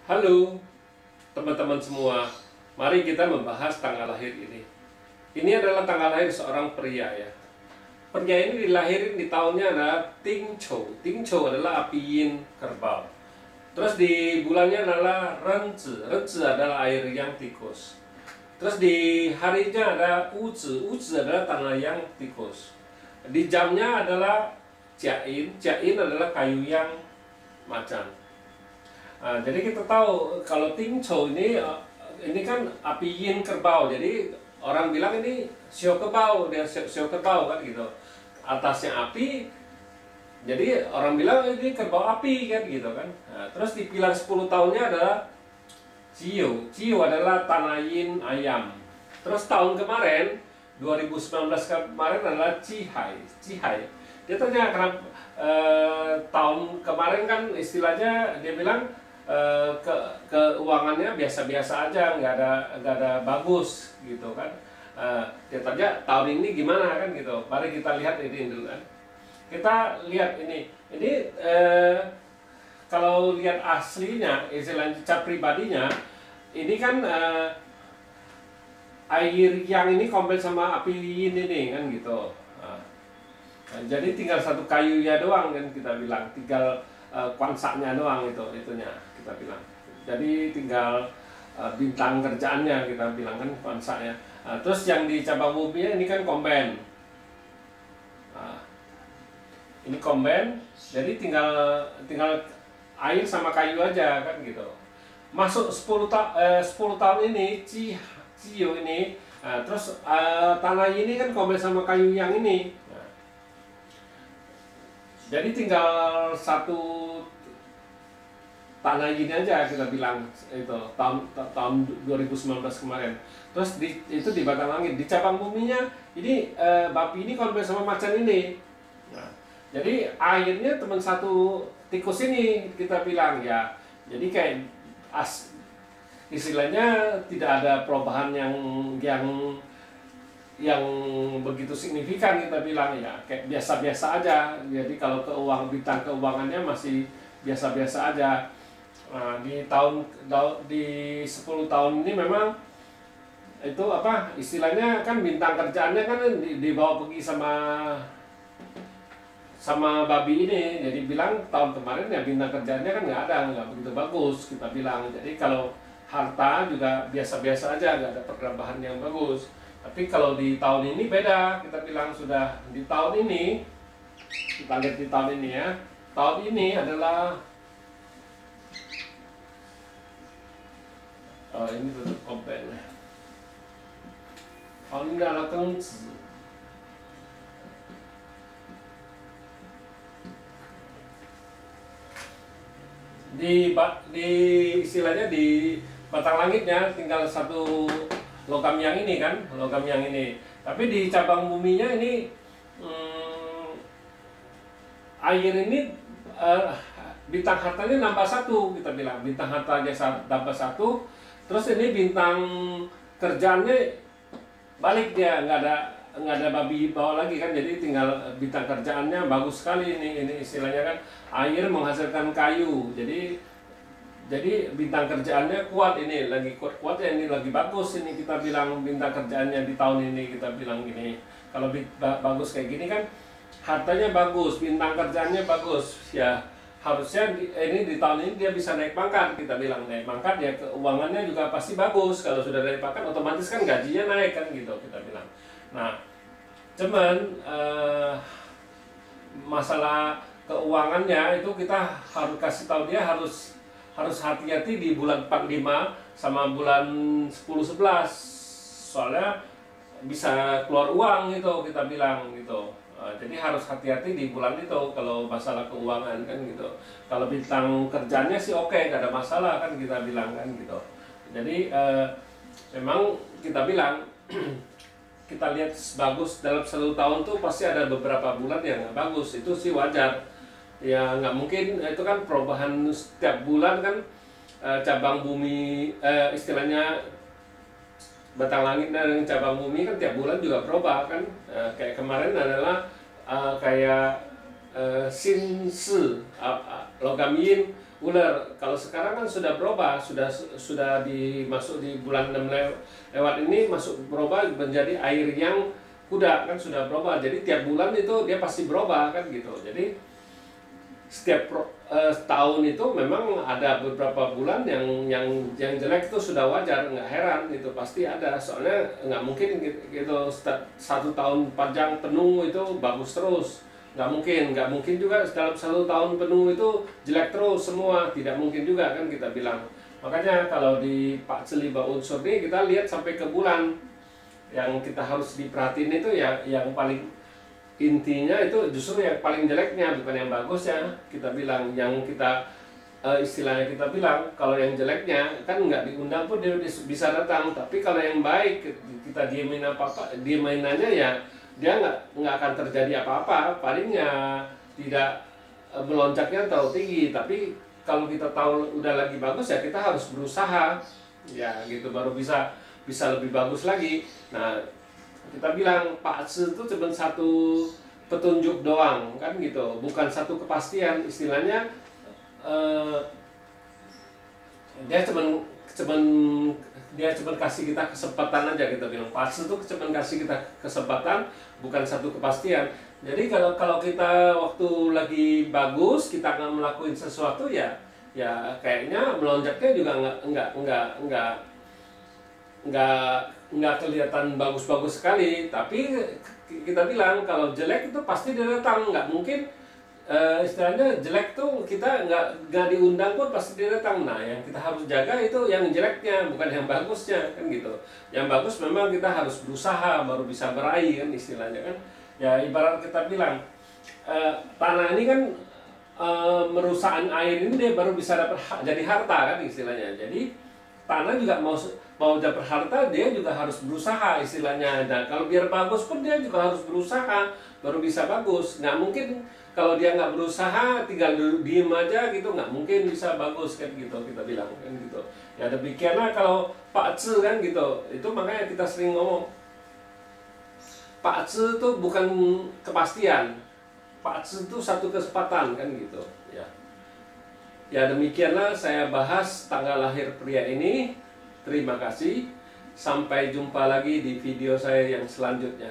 Halo teman-teman semua, mari kita membahas tanggal lahir ini. Ini adalah tanggal lahir seorang pria ya. Pria ini dilahirin di tahunnya adalah Ting Chou. Ting Chou adalah api yin kerbau. Terus di bulannya adalah Ren Zi. Ren Zi adalah air yang tikus. Terus di harinya ada Wu Zi. Wu Zi adalah tanah yang tikus. Di jamnya adalah Jia Yin. Jia Yin adalah kayu yang macan. Nah, jadi kita tahu kalau Ting Chou ini kan api yin kerbau, jadi orang bilang ini sio kerbau, dia sio kerbau kan gitu. Atasnya api, jadi orang bilang ini kerbau api kan gitu kan. Nah, terus di pilar 10 tahunnya adalah Jiu. Jiu adalah tanah yin ayam. Terus tahun kemarin 2019 kemarin adalah Cihai. Cihai. Dia tanya kenapa tahun kemarin kan istilahnya dia bilang keuangannya biasa-biasa aja, nggak ada bagus gitu kan. Dia tanya tahun ini gimana kan gitu. Mari kita lihat ini dulu kan. Kita lihat ini kalau lihat aslinya, istilahnya cat pribadinya, ini kan air yang ini komplit sama api yin ini kan gitu. Jadi tinggal satu kayunya doang kan kita bilang, tinggal kwansanya doang itunya kita bilang. Jadi tinggal bintang kerjaannya kita bilang kan kwansanya. Terus yang di cabang buminya ini kan komben. Ini komben, jadi tinggal air sama kayu aja kan gitu. Masuk 10 tahun ini Cio ini, terus tanah ini kan komben sama kayu yang ini. Jadi tinggal satu tanah ini aja kita bilang itu tahun 2019 kemarin. Terus itu di batang langit, di cabang buminya ini babi ini komplit sama macan ini. Nah, jadi airnya teman satu tikus ini kita bilang ya. Jadi kayak istilahnya tidak ada perubahan yang begitu signifikan kita bilang ya, kayak biasa-biasa aja. Jadi kalau bintang keuangannya masih biasa-biasa aja. Nah, di 10 tahun ini memang itu apa istilahnya kan bintang kerjaannya kan dibawa pergi sama babi ini. Jadi bilang tahun kemarin ya bintang kerjaannya kan nggak begitu bagus kita bilang. Jadi kalau harta juga biasa-biasa aja, nggak ada pertambahan yang bagus. Tapi kalau di tahun ini beda, kita bilang sudah di tahun ini, kita lihat di tahun ini ya. Tahun ini adalah ini tutup kompen. Tahun ini adalah Gengzi. Di istilahnya di batang langitnya tinggal satu logam yang ini kan, logam yang ini. Tapi di cabang buminya ini air ini bintang hartanya nambah satu kita bilang, bintang hartanya nambah satu. Terus ini bintang kerjaannya balik, dia nggak ada babi bawah lagi kan. Jadi tinggal bintang kerjaannya bagus sekali ini istilahnya kan, air menghasilkan kayu. Jadi bintang kerjaannya kuat, ini lagi kuat ya, ini lagi bagus ini kita bilang bintang kerjaannya di tahun ini kita bilang gini. Kalau bagus kayak gini kan hartanya bagus, bintang kerjaannya bagus ya, harusnya ini di tahun ini dia bisa naik pangkat kita bilang. Naik pangkat ya, keuangannya juga pasti bagus. Kalau sudah naik pangkat otomatis kan gajinya naik kan gitu kita bilang. Nah cuman masalah keuangannya itu kita harus kasih tahu dia harus hati-hati di bulan 45 sama bulan 10-11, soalnya bisa keluar uang gitu kita bilang gitu. Jadi harus hati-hati di bulan itu kalau masalah keuangan kan gitu. Kalau bintang kerjanya sih oke, nggak ada masalah kan kita bilang kan gitu. Jadi memang kita bilang kita lihat bagus dalam 1 tahun tuh pasti ada beberapa bulan yang nggak bagus, itu sih wajar. Ya nggak mungkin, itu kan perubahan setiap bulan kan. Cabang bumi istilahnya batang langit dan cabang bumi kan tiap bulan juga berubah kan. Kayak kemarin adalah kayak Sin Si logam yin ular. Kalau sekarang kan sudah berubah, sudah dimasuk di bulan 6 lewat ini, masuk berubah menjadi air yang kuda, kan sudah berubah. Jadi tiap bulan itu dia pasti berubah kan gitu. Jadi setiap tahun itu memang ada beberapa bulan yang jelek itu sudah wajar, nggak heran itu pasti ada. Soalnya nggak mungkin gitu 1 tahun panjang penuh itu bagus terus, nggak mungkin juga dalam 1 tahun penuh itu jelek terus semua, tidak mungkin juga kan kita bilang. Makanya kalau di Pak Celiba unsur ini kita lihat sampai ke bulan. Yang kita harus diperhatiin itu ya yang paling intinya itu justru yang paling jeleknya, bukan yang bagusnya. Kita bilang yang kita istilahnya kita bilang kalau yang jeleknya kan nggak diundang pun dia bisa datang, tapi kalau yang baik kita diemin diemin aja ya dia nggak akan terjadi apa-apa, palingnya tidak melonjaknya terlalu tinggi. Tapi kalau kita tahu udah lagi bagus ya kita harus berusaha ya gitu, baru bisa lebih bagus lagi. Nah, kita bilang Pak Tzu itu cuma satu petunjuk doang kan gitu, bukan satu kepastian. Istilahnya dia cuma kasih kita kesempatan aja, kita bilang Pak Tzu itu cuma kasih kita kesempatan, bukan satu kepastian. Jadi kalau kita waktu lagi bagus kita nggak melakukan sesuatu ya kayaknya melonjaknya juga nggak kelihatan bagus-bagus sekali. Tapi kita bilang kalau jelek itu pasti dia datang, nggak mungkin istilahnya jelek tuh kita nggak diundang pun pasti dia datang. Nah yang kita harus jaga itu yang jeleknya, bukan yang bagusnya kan gitu. Yang bagus memang kita harus berusaha baru bisa meraih kan istilahnya kan. Ya ibarat kita bilang tanah ini kan merusakkan air ini dia baru bisa dapat jadi harta kan istilahnya. Jadi tanah juga mau dapat harta dia juga harus berusaha istilahnya. Nah kalau biar bagus pun dia juga harus berusaha baru bisa bagus. Nggak mungkin kalau dia nggak berusaha tinggal diem aja gitu, nggak mungkin bisa bagus kan gitu kita bilang kan gitu. Ya demikianlah kalau Pak Tzu kan gitu. Itu makanya kita sering ngomong Pak Tzu itu bukan kepastian, Pak Tzu itu satu kesempatan kan gitu ya. Ya demikianlah saya bahas tanggal lahir pria ini. Terima kasih. Sampai jumpa lagi di video saya yang selanjutnya.